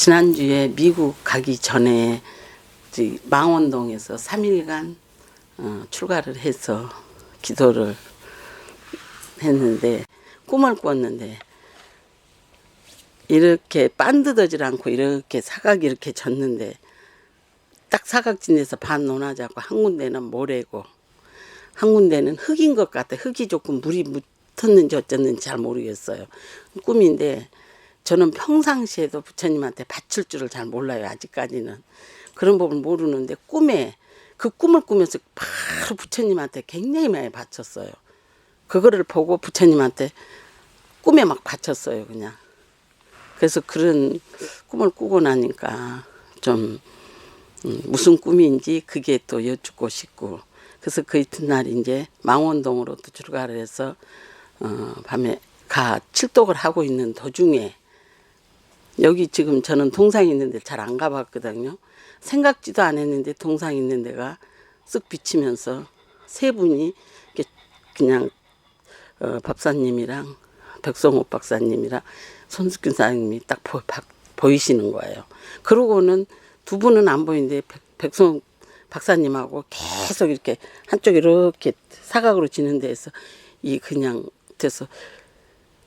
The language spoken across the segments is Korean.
지난주에 미국 가기 전에 망원동에서 3일간 출가를 해서 기도를 했는데, 꿈을 꿨는데 이렇게 반듯하지 않고 이렇게 사각이 이렇게 졌는데, 딱 사각지대에서 반 논하자고 한 군데는 모래고 한 군데는 흙인 것 같아. 흙이 조금 물이 묻었는지 어쩌는지 잘 모르겠어요. 꿈인데 저는 평상시에도 부처님한테 바칠 줄을 잘 몰라요. 아직까지는 그런 법을 모르는데, 그 꿈을 꾸면서 바로 부처님한테 굉장히 많이 바쳤어요. 그거를 보고 부처님한테 꿈에 막 바쳤어요, 그냥. 그래서 그런 꿈을 꾸고 나니까 좀 무슨 꿈인지 그게 또 여쭙고 싶고, 그래서 그 이튿날 이제 망원동으로 또 출가를 해서 밤에 칠독을 하고 있는 도중에, 여기 지금 저는 동상이 있는데 잘 안 가봤거든요. 생각지도 안 했는데 동상이 있는 데가 쓱 비치면서 세 분이 그냥 박사님이랑 백성옥 박사님이랑 손숙균 사장님이 딱 보이시는 거예요. 그러고는 두 분은 안 보이는데 백성옥 박사님하고 계속 이렇게 한쪽 이렇게 사각으로 지는 데에서 그냥 돼서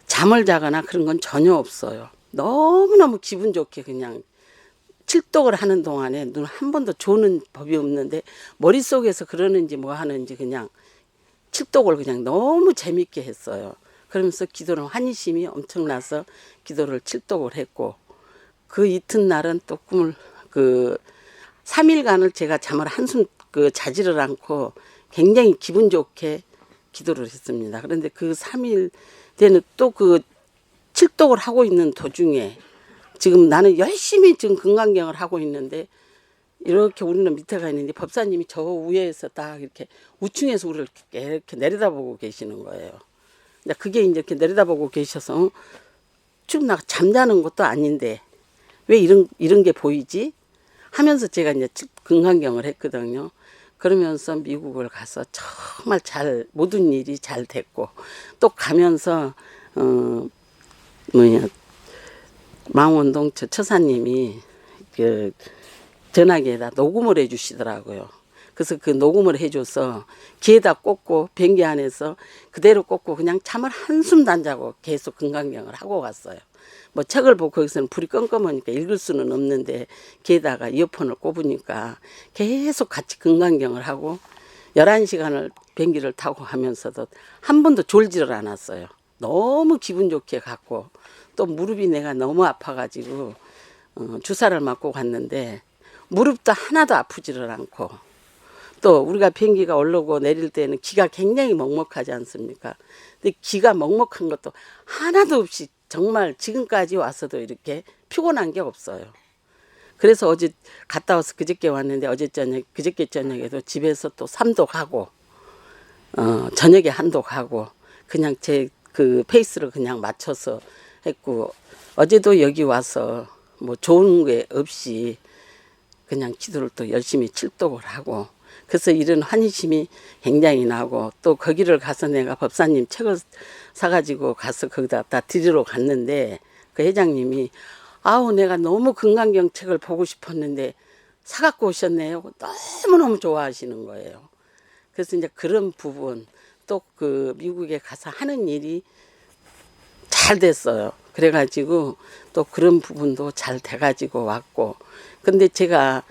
잠을 자거나 그런 건 전혀 없어요. 너무너무 기분 좋게 그냥 칠독을 하는 동안에 눈 한 번도 조는 법이 없는데, 머릿속에서 그러는지 뭐 하는지 그냥 칠독을 그냥 너무 재밌게 했어요. 그러면서 기도는 환희심이 엄청나서 기도를 칠독을 했고, 그 이튿날은 또 꿈을 3일간을 제가 잠을 한숨 자지를 않고 굉장히 기분 좋게 기도를 했습니다. 그런데 그 3일 때는 또 칠독을 하고 있는 도중에, 지금 나는 열심히 지금 금강경을 하고 있는데 이렇게 우리는 밑에 가 있는데 법사님이 저 위에서 딱 이렇게 우층에서 우리를 이렇게 내려다보고 계시는 거예요. 그게 이제 이렇게 내려다보고 계셔서 쭉 나 잠자는 것도 아닌데 왜 이런 게 보이지 하면서 제가 이제 금강경을 했거든요. 그러면서 미국을 가서 정말 모든 일이 잘 됐고, 또 가면서 망원동 저 처사님이 전화기에다 녹음을 해주시더라고요. 그래서 그 녹음을 해줘서 귀에다 꽂고 비행기 안에서 그대로 꽂고 그냥 잠을 한숨도 안 자고 계속 금강경을 하고 갔어요. 뭐 책을 보고 거기서는 불이 껌껌하니까 읽을 수는 없는데 귀에다가 이어폰을 꼽으니까 계속 같이 금강경을 하고 11시간을 비행기를 타고 가면서도 한 번도 졸지를 않았어요. 너무 기분 좋게 갔고, 또 무릎이 내가 너무 아파가지고 주사를 맞고 갔는데 무릎도 하나도 아프지를 않고, 또 우리가 비행기가 올라오고 내릴 때는 기가 굉장히 먹먹하지 않습니까? 근데 기가 먹먹한 것도 하나도 없이 정말 지금까지 와서도 이렇게 피곤한 게 없어요. 그래서 어제 갔다 와서 그저께 왔는데 그저께 저녁에도 집에서 또 3독하고 저녁에 한독하고 그냥 제 페이스를 그냥 맞춰서 했고, 어제도 여기 와서 뭐 좋은 게 없이 그냥 기도를 또 열심히 칠독을 하고, 그래서 이런 환희심이 굉장히 나고, 또 거기를 가서 내가 법사님 책을 사가지고 가서 거기다 다 드리러 갔는데, 그 회장님이 아우 내가 너무 금강경 책을 보고 싶었는데 사갖고 오셨네요. 너무너무 좋아하시는 거예요. 그래서 이제 그런 부분, 또 미국에 가서 하는 일이 잘 됐어요. 그래가지고 또 그런 부분도 잘 돼가지고 왔고, 근데 제가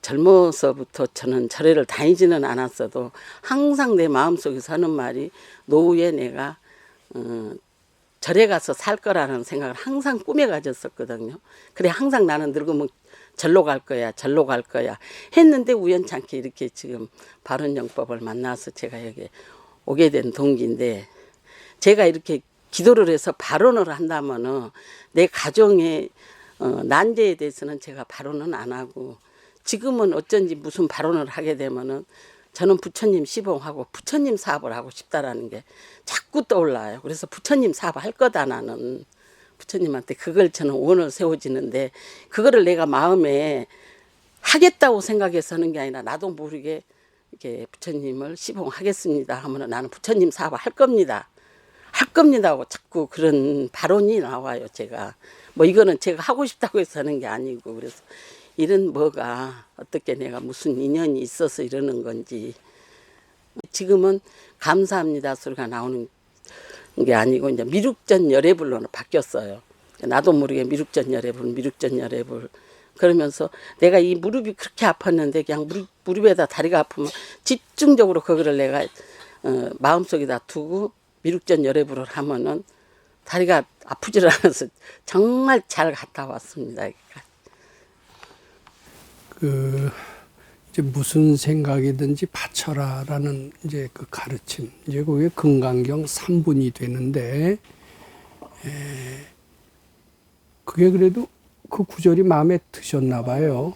젊어서부터 저는 절에를 다니지는 않았어도 항상 내 마음속에서 하는 말이, 노후에 내가 절에 가서 살 거라는 생각을 항상 꿈에 가졌었거든요. 그래 항상 나는 늙으면 절로 갈 거야 했는데, 우연찮게 이렇게 지금 바른영법을 만나서 제가 여기 오게 된 동기인데, 제가 이렇게 기도를 해서 발언을 한다면은 내 가정의 난제에 대해서는 제가 발언은 안 하고, 지금은 어쩐지 무슨 발언을 하게 되면은 저는 부처님 시봉하고 부처님 사업을 하고 싶다라는 게 자꾸 떠올라요. 그래서 부처님 사업 할 거다, 나는 부처님한테 그걸 저는 원을 세워지는데, 그거를 내가 마음에 하겠다고 생각해서 하는 게 아니라 나도 모르게 이렇게 부처님을 시봉하겠습니다 하면은 나는 부처님 사업 할 겁니다, 할 겁니다 하고 자꾸 그런 발언이 나와요. 제가 뭐 이거는 제가 하고 싶다고 해서 하는 게 아니고, 그래서 이런 뭐가 어떻게 내가 무슨 인연이 있어서 이러는 건지. 지금은 감사합니다 소리가 나오는 게 아니고 이제 미륵전 열애불로 바뀌었어요. 나도 모르게 미륵전 열애불 그러면서 내가 이 무릎이 그렇게 아팠는데 그냥 무릎에다 다리가 아프면 집중적으로 그거를 내가 마음속에다 두고 미륵전 열애불을 하면은 다리가 아프질 않아서 정말 잘 갔다 왔습니다. 이제 무슨 생각이든지 바쳐라라는 이제 그 가르침, 이제 그게 금강경 3분이 되는데, 그게 그래도 그 구절이 마음에 드셨나 봐요.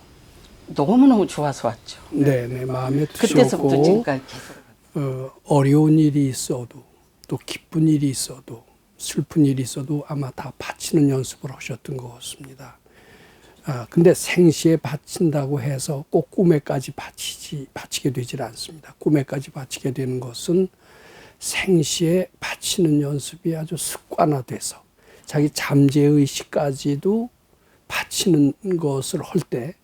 너무너무 좋아서 왔죠. 네, 마음에 그때서부터 드셨고, 지금까지 계속. 어려운 일이 있어도, 또 기쁜 일이 있어도, 슬픈 일이 있어도 아마 다 바치는 연습을 하셨던 것 같습니다. 근데 생시에 바친다고 해서 꼭 꿈에까지 바치게 되질 않습니다. 꿈에까지 바치게 되는 것은 생시에 바치는 연습이 아주 습관화돼서 자기 잠재의식까지도 바치는 것을 할 때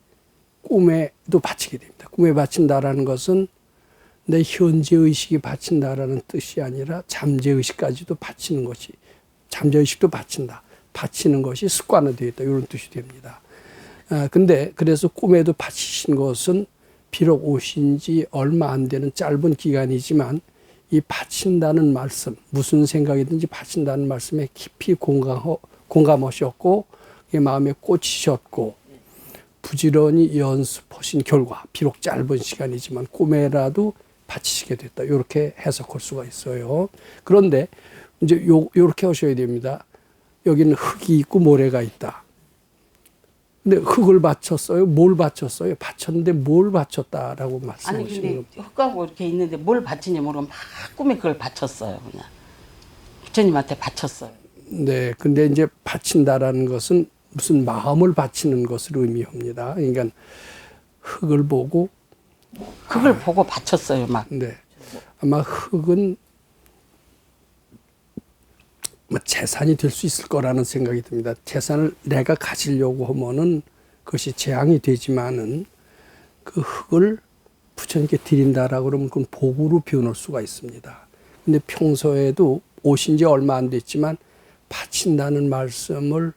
꿈에도 바치게 됩니다. 꿈에 바친다라는 것은 내 현재의식이 바친다라는 뜻이 아니라 잠재의식까지도 바치는 것이, 잠재의식도 바친다, 바치는 것이 습관화되어 있다, 이런 뜻이 됩니다. 근데 그래서 꿈에도 바치신 것은 비록 오신 지 얼마 안 되는 짧은 기간이지만 이 바친다는 말씀, 무슨 생각이든지 바친다는 말씀에 깊이 공감하셨고 마음에 꽂히셨고 부지런히 연습하신 결과 비록 짧은 시간이지만 꿈에라도 바치시게 됐다, 이렇게 해석할 수가 있어요. 그런데 이제 요렇게 하셔야 됩니다. 여기는 흙이 있고 모래가 있다. 근데 흙을 바쳤어요? 뭘 바쳤어요? 바쳤는데 뭘 바쳤다라고 말씀하시는 겁니다. 아니 근데 흙하고 이렇게 있는데 뭘 바치는지 모르고 막 꿈에 그걸 바쳤어요. 그냥 부처님한테 바쳤어요. 네, 근데 이제 바친다라는 것은 무슨 마음을 바치는 것을 의미합니다. 그러니까 흙을 보고 바쳤어요, 막. 네, 아마 흙은 재산이 될 수 있을 거라는 생각이 듭니다. 재산을 내가 가지려고 하면은 그것이 재앙이 되지만은 그 흙을 부처님께 드린다라고 그러면 그건 복으로 변할 수가 있습니다. 근데 평소에도 오신 지 얼마 안 됐지만 바친다는 말씀을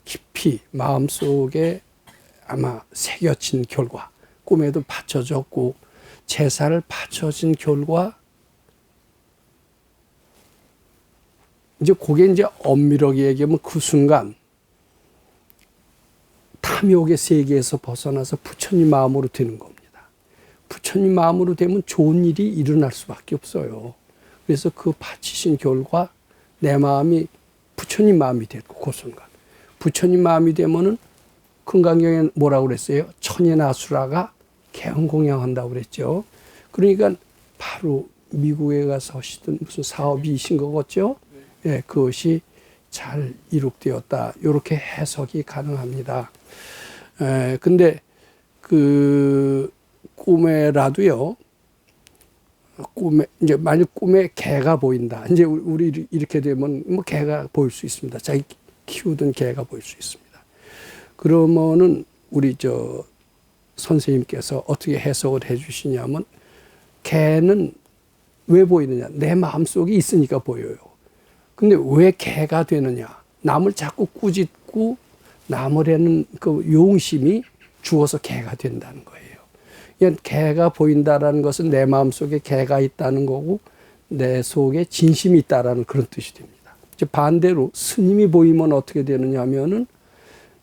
깊이 마음속에 아마 새겨진 결과, 꿈에도 바쳐졌고 제사를 바쳐진 결과, 이제 그게 이제 엄밀하게 얘기하면 그 순간 탐욕의 세계에서 벗어나서 부처님 마음으로 되는 겁니다. 부처님 마음으로 되면 좋은 일이 일어날 수밖에 없어요. 그래서 그 바치신 결과 내 마음이 부처님 마음이 됐고, 그 순간 부처님 마음이 되면은 금강경에 뭐라고 그랬어요? 천예나수라가 개헌공양한다고 그랬죠. 그러니까 바로 미국에 가서 하시던 무슨 사업이신 거겠죠. 예, 그것이 잘 이룩되었다, 이렇게 해석이 가능합니다. 근데 그 꿈에라도요, 이제 만약 꿈에 개가 보인다, 이제 우리 이렇게 되면 뭐 개가 보일 수 있습니다. 자기 키우던 개가 보일 수 있습니다. 그러면은 우리 선생님께서 어떻게 해석을 해주시냐면, 개는 왜 보이느냐? 내 마음속에 있으니까 보여요. 근데 왜 개가 되느냐? 남을 자꾸 꾸짖고 남으려는 그 용심이 죽어서 개가 된다는 거예요. 그러니까 개가 보인다라는 것은 내 마음속에 개가 있다는 거고 내 속에 진심이 있다라는 그런 뜻이 됩니다. 이제 반대로 스님이 보이면 어떻게 되느냐 하면은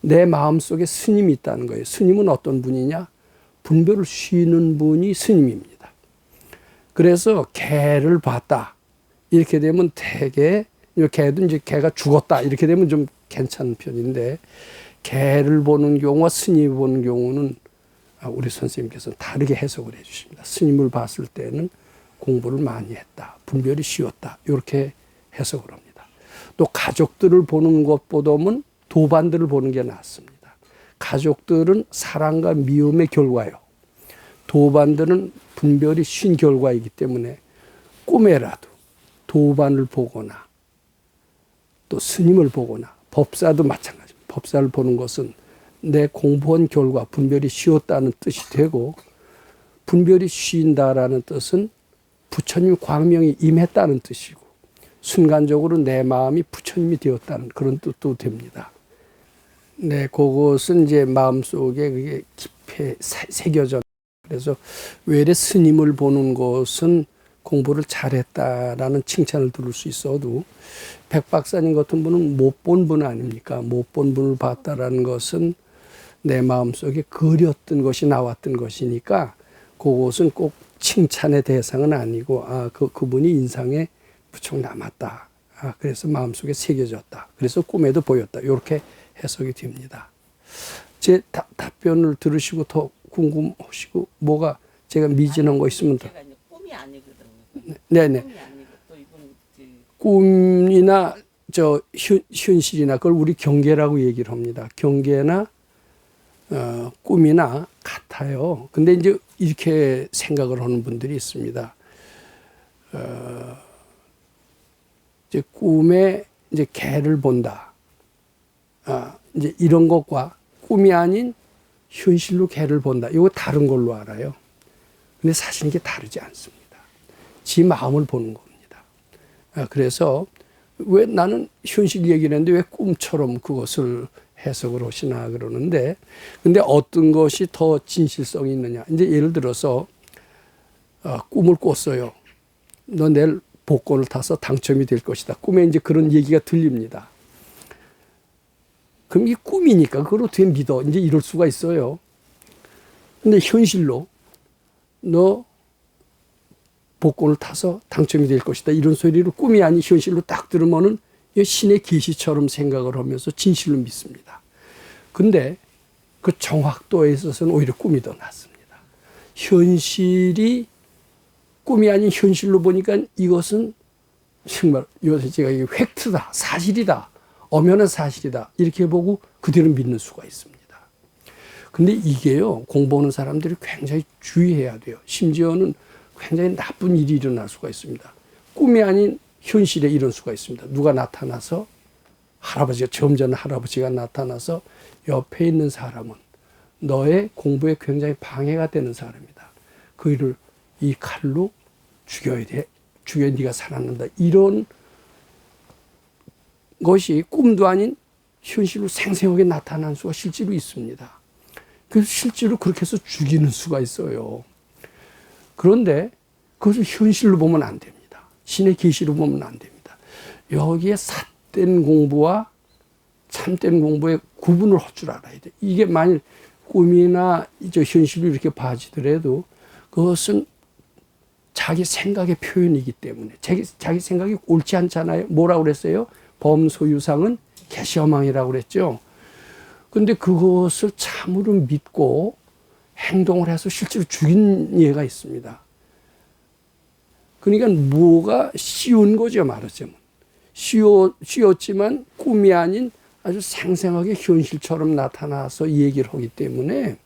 내 마음속에 스님이 있다는 거예요. 스님은 어떤 분이냐? 분별을 쉬는 분이 스님입니다. 그래서 개를 봤다, 이렇게 되면 되게, 개도 이제 개가 죽었다 이렇게 되면 좀 괜찮은 편인데, 개를 보는 경우와 스님을 보는 경우는 우리 선생님께서 다르게 해석을 해 주십니다. 스님을 봤을 때는 공부를 많이 했다, 분별이 쉬웠다, 이렇게 해석을 합니다. 또 가족들을 보는 것보다는 도반들을 보는 게 낫습니다. 가족들은 사랑과 미움의 결과요, 도반들은 분별이 쉰 결과이기 때문에 꿈에라도 도반을 보거나 또 스님을 보거나 법사도 마찬가지입니다. 법사를 보는 것은 내 공부한 결과 분별이 쉬었다는 뜻이 되고, 분별이 쉰다라는 뜻은 부처님 광명이 임했다는 뜻이고, 순간적으로 내 마음이 부처님이 되었다는 그런 뜻도 됩니다. 네, 그것은 이제 마음속에 그게 깊이 새겨져. 그래서 외래 스님을 보는 것은 공부를 잘했다라는 칭찬을 들을 수 있어도, 백 박사님 같은 분은 못 본 분 아닙니까? 못 본 분을 봤다라는 것은 내 마음속에 그렸던 것이 나왔던 것이니까 그것은 꼭 칭찬의 대상은 아니고, 그분이 인상에 무척 남았다. 그래서 마음속에 새겨졌다. 그래서 꿈에도 보였다. 이렇게 해석이 됩니다. 제 답변을 들으시고 더 궁금하시고 뭐가 제가 미진한 거 있으면 더. 제가 이제 꿈이 아니거든요. 네네. 꿈이 아니고 또 이분 꿈이나 현실이나 그걸 우리 경계라고 얘기를 합니다. 경계나 꿈이나 같아요. 근데 이제 이렇게 생각을 하는 분들이 있습니다. 이제 꿈에 이제 개를 본다. 이제 이런 것과 꿈이 아닌 현실로 개를 본다. 이거 다른 걸로 알아요. 근데 사실 이게 다르지 않습니다. 지 마음을 보는 겁니다. 그래서 왜 나는 현실 얘기를 했는데 왜 꿈처럼 그것을 해석을 하시나 그러는데, 근데 어떤 것이 더 진실성이 있느냐. 이제 예를 들어서 꿈을 꿨어요. 너 내일 복권을 타서 당첨이 될 것이다. 꿈에 이제 그런 얘기가 들립니다. 그럼 이 꿈이니까 그걸 어떻게 믿어? 이제 이럴 수가 있어요. 근데 현실로 너 복권을 타서 당첨이 될 것이다. 이런 소리를 꿈이 아닌 현실로 딱 들으면은 신의 계시처럼 생각을 하면서 진실로 믿습니다. 근데 그 정확도에 있어서는 오히려 꿈이 더 낫습니다. 현실이 꿈이 아닌 현실로 보니까 이것은 정말 요새 제가 이게 팩트다, 사실이다, 엄연한 사실이다 이렇게 보고 그대로 믿는 수가 있습니다. 근데 이게요, 공부하는 사람들이 굉장히 주의해야 돼요. 심지어는 굉장히 나쁜 일이 일어날 수가 있습니다. 꿈이 아닌 현실에 이런 수가 있습니다. 누가 나타나서 점잖은 할아버지가 나타나서 옆에 있는 사람은 너의 공부에 굉장히 방해가 되는 사람이다. 그를 이 칼로 죽여야 돼. 죽여야 네가 살아난다. 이런 것이 꿈도 아닌 현실로 생생하게 나타나는 수가 실제로 있습니다. 그래서 실제로 그렇게 해서 죽이는 수가 있어요. 그런데 그것을 현실로 보면 안 됩니다. 신의 계시로 보면 안 됩니다. 여기에 삿된 공부와 참된 공부의 구분을 할 줄 알아야 돼. 이게 만일 꿈이나 현실로 이렇게 봐지더라도 그것은 자기 생각의 표현이기 때문에 자기 생각이 옳지 않잖아요. 뭐라고 그랬어요? 범소유상은 개시어망이라고 그랬죠. 근데 그것을 참으로 믿고 행동을 해서 실제로 죽인 예가 있습니다. 그러니까 뭐가 쉬운 거죠, 말하자면. 쉬웠지만 꿈이 아닌 아주 생생하게 현실처럼 나타나서 얘기를 하기 때문에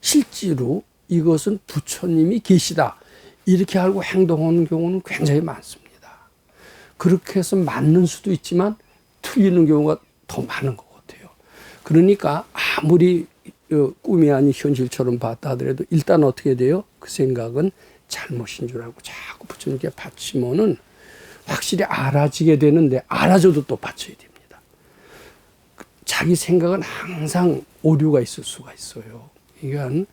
실제로 이것은 부처님이 계시다. 이렇게 알고 행동하는 경우는 굉장히 많습니다. 그렇게 해서 맞는 수도 있지만 틀리는 경우가 더 많은 것 같아요. 그러니까 아무리 꿈이 아닌 현실처럼 봤다 하더라도 일단 어떻게 돼요? 그 생각은 잘못인 줄 알고 자꾸 부처님께 바치면은 확실히 알아지게 되는데, 알아줘도 또 바쳐야 됩니다. 자기 생각은 항상 오류가 있을 수가 있어요. 그러니까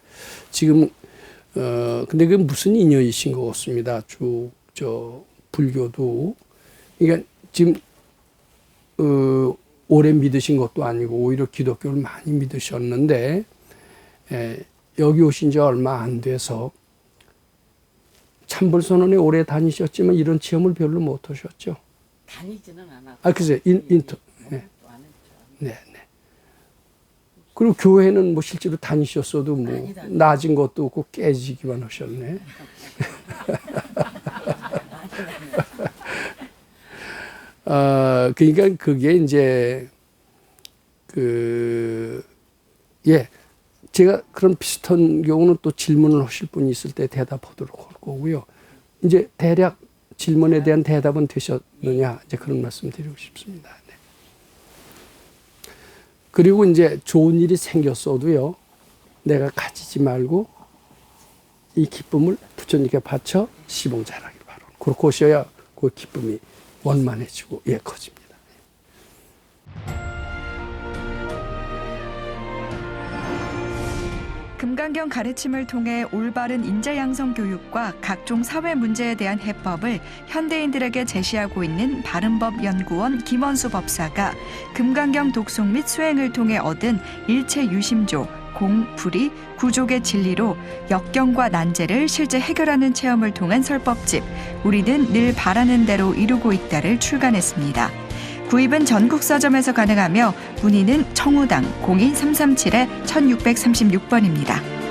지금 근데 그게 무슨 인연이신 것 같습니다. 불교도. 그러니까 지금 오래 믿으신 것도 아니고 오히려 기독교를 많이 믿으셨는데 여기 오신 지 얼마 안 돼서 참불선언에 오래 다니셨지만 이런 체험을 별로 못 하셨죠. 다니지는 않았고. 글쎄 인터. 네. 네. 그리고 교회는 뭐 실제로 다니셨어도 뭐 낮은 것도 없고 깨지기만 하셨네. 그러니까 그게 이제 제가 그런 비슷한 경우는 또 질문을 하실 분이 있을 때 대답하도록 할 거고요. 이제 대략 질문에 대한 대답은 되셨느냐 이제 그런 말씀 드리고 싶습니다. 네. 그리고 이제 좋은 일이 생겼어도요, 내가 가지지 말고 이 기쁨을 부처님께 바쳐 시봉 잘하길 바라고. 그렇게 하셔야 그 기쁨이 원만해지고 커집니다. 금강경 가르침을 통해 올바른 인재 양성 교육과 각종 사회 문제에 대한 해법을 현대인들에게 제시하고 있는 바른법연구원 김원수 법사가 금강경 독송 및 수행을 통해 얻은 일체 유심조, 공, 불이, 구족의 진리로 역경과 난제를 실제 해결하는 체험을 통한 설법집 우리는 늘 바라는 대로 이루고 있다를 출간했습니다. 구입은 전국 서점에서 가능하며 문의는 청우당 02-337-1636번입니다.